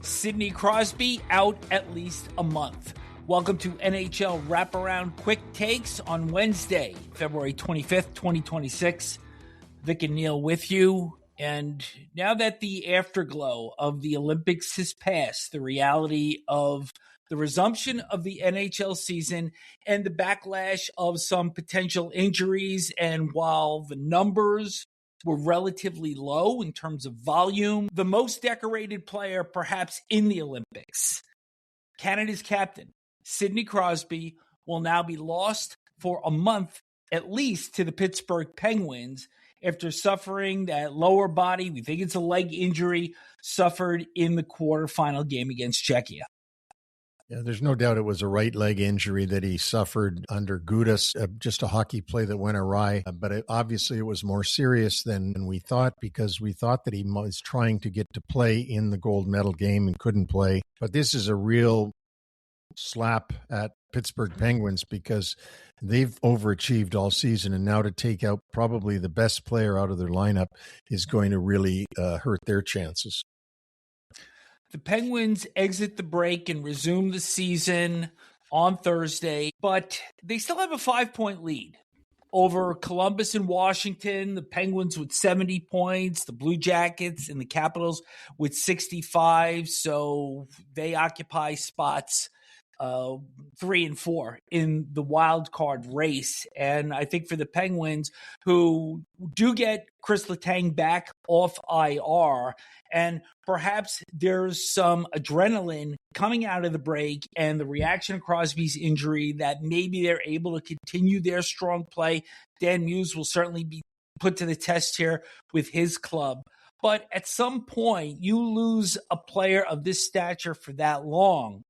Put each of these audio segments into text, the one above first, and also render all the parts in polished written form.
Sidney Crosby out at least a month. Welcome to NHL Wraparound Quick Takes on Wednesday, February 25th, 2026. Vic and Neil with you. And now that the afterglow of the Olympics has passed, the reality of the resumption of the NHL season and the backlash of some potential injuries, and while the numbers were relatively low in terms of volume, the most decorated player perhaps in the Olympics, Canada's captain, Sidney Crosby, will now be lost for a month at least to the Pittsburgh Penguins after suffering that lower body, we think it's a leg injury, suffered in the quarterfinal game against Czechia. Yeah, there's no doubt it was a right leg injury that he suffered under Gudas, just a hockey play that went awry. But obviously it was more serious than we thought, because we thought that he was trying to get to play in the gold medal game and couldn't play. But this is a real slap at Pittsburgh Penguins, because they've overachieved all season, and now to take out probably the best player out of their lineup is going to really hurt their chances. The Penguins exit the break and resume the season on Thursday, but they still have a 5-point lead over Columbus and Washington. The Penguins with 70 points, the Blue Jackets and the Capitals with 65. So they occupy spots 3 and 4 in the wild card race. And I think for the Penguins, who do get Chris Letang back off IR, and perhaps there's some adrenaline coming out of the break and the reaction of Crosby's injury, that maybe they're able to continue their strong play. Dan Muse will certainly be put to the test here with his club. But at some point, you lose a player of this stature for that long,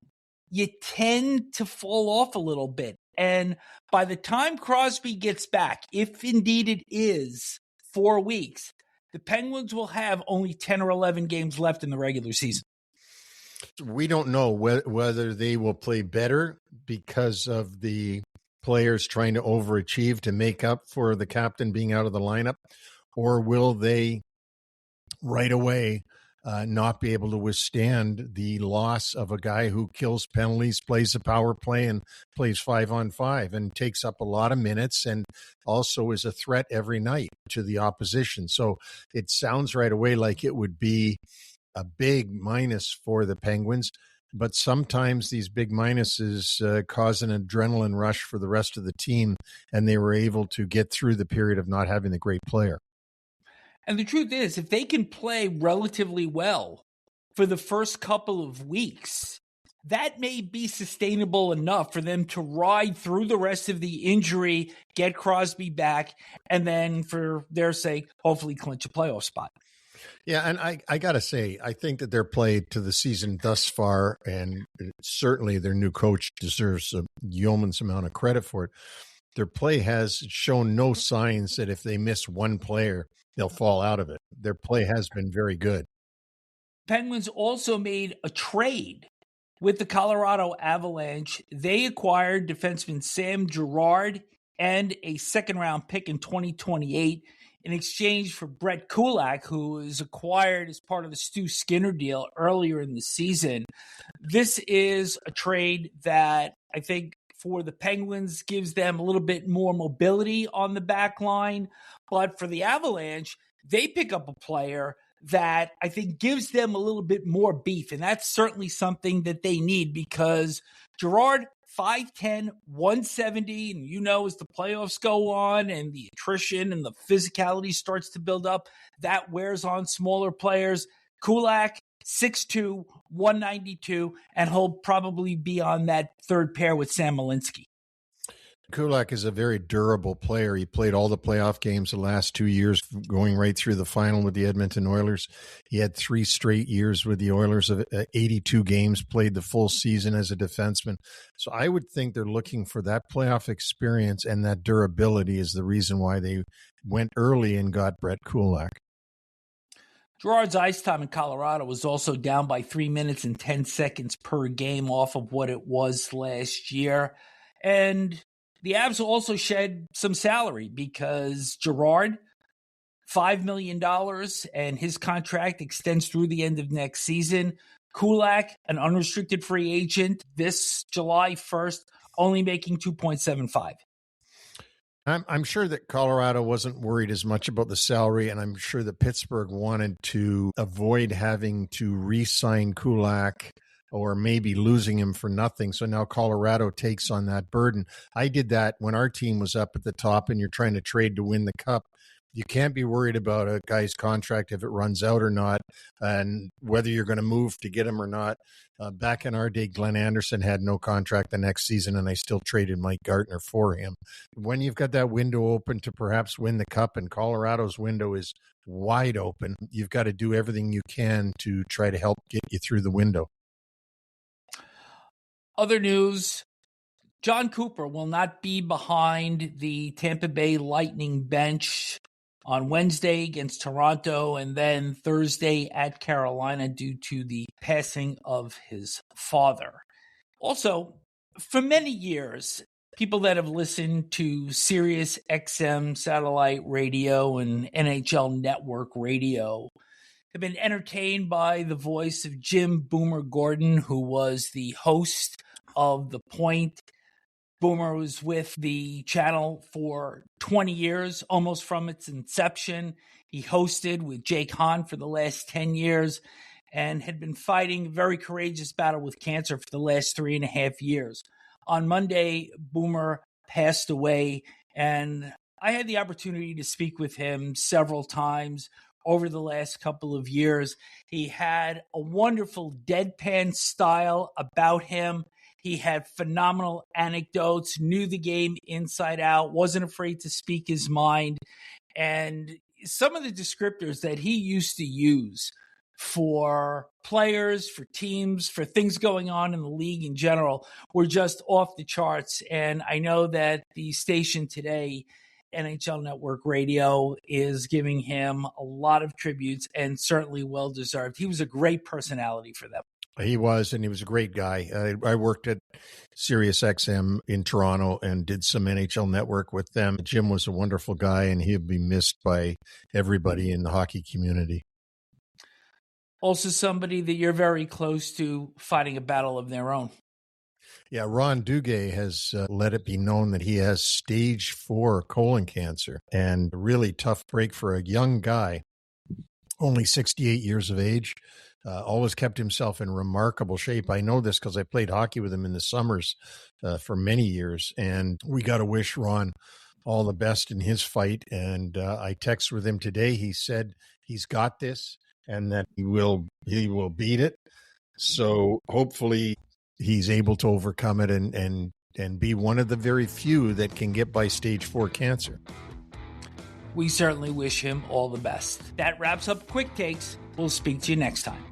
you tend to fall off a little bit. And by the time Crosby gets back, if indeed it is 4 weeks, the Penguins will have only 10 or 11 games left in the regular season. We don't know whether they will play better because of the players trying to overachieve to make up for the captain being out of the lineup, or will they right away not be able to withstand the loss of a guy who kills penalties, plays a power play, and plays 5-on-5 and takes up a lot of minutes, and also is a threat every night to the opposition. So it sounds right away like it would be a big minus for the Penguins, but sometimes these big minuses cause an adrenaline rush for the rest of the team, and they were able to get through the period of not having the great player. And the truth is, if they can play relatively well for the first couple of weeks, that may be sustainable enough for them to ride through the rest of the injury, get Crosby back, and then, for their sake, hopefully clinch a playoff spot. Yeah, and I got to say, I think that their play to the season thus far, and certainly their new coach deserves a yeoman's amount of credit for it, their play has shown no signs that if they miss one player, they'll fall out of it. Their play has been very good. Penguins also made a trade with the Colorado Avalanche. They acquired defenseman Sam Girard and a second-round pick in 2028 in exchange for Brett Kulak, who was acquired as part of the Stu Skinner deal earlier in the season. This is a trade that I think for the Penguins gives them a little bit more mobility on the back line. But for the Avalanche, they pick up a player that I think gives them a little bit more beef. And that's certainly something that they need, because Girard, 5'10", 170, and as the playoffs go on and the attrition and the physicality starts to build up, that wears on smaller players. Kulak, 6'2", 192, and he'll probably be on that third pair with Sam Malinsky. Kulak is a very durable player. He played all the playoff games the last 2 years, going right through the final with the Edmonton Oilers. He had 3 straight years with the Oilers of 82 games, played the full season as a defenseman. So I would think they're looking for that playoff experience, and that durability is the reason why they went early and got Brett Kulak. Girard's ice time in Colorado was also down by 3 minutes and 10 seconds per game off of what it was last year. And the Avs also shed some salary, because Girard, $5 million, and his contract extends through the end of next season. Kulak, an unrestricted free agent this July 1st, only making $2.75. I'm sure that Colorado wasn't worried as much about the salary, and I'm sure that Pittsburgh wanted to avoid having to re-sign Kulak or maybe losing him for nothing. So now Colorado takes on that burden. I did that when our team was up at the top and you're trying to trade to win the cup. You can't be worried about a guy's contract if it runs out or not, and whether you're going to move to get him or not. Back in our day, Glenn Anderson had no contract the next season, and I still traded Mike Gartner for him. When you've got that window open to perhaps win the cup, and Colorado's window is wide open, you've got to do everything you can to try to help get you through the window. Other news, John Cooper will not be behind the Tampa Bay Lightning bench on Wednesday against Toronto and then Thursday at Carolina due to the passing of his father. Also, for many years, people that have listened to Sirius XM satellite radio and NHL Network Radio have been entertained by the voice of Jim Boomer Gordon, who was the host of The Point. Boomer was with the channel for 20 years, almost from its inception. He hosted with Jake Hahn for the last 10 years and had been fighting a very courageous battle with cancer for the last 3.5 years. On Monday, Boomer passed away, and I had the opportunity to speak with him several times over the last couple of years. He had a wonderful deadpan style about him. He had phenomenal anecdotes, knew the game inside out, wasn't afraid to speak his mind. And some of the descriptors that he used to use for players, for teams, for things going on in the league in general were just off the charts. And I know that the station today, NHL Network Radio, is giving him a lot of tributes and certainly well-deserved. He was a great personality for them. He was, and he was a great guy. I worked at Sirius XM in Toronto and did some NHL Network with them. Jim was a wonderful guy, and he'll be missed by everybody in the hockey community. Also somebody that you're very close to fighting a battle of their own. Yeah, Ron Duguay has let it be known that he has stage 4 colon cancer, and a really tough break for a young guy, only 68 years of age. Always kept himself in remarkable shape. I know this because I played hockey with him in the summers for many years, and we got to wish Ron all the best in his fight. And I texted with him today. He said he's got this and that he will beat it. So hopefully he's able to overcome it and be one of the very few that can get by stage 4 cancer. We certainly wish him all the best. That wraps up Quick Takes. We'll speak to you next time.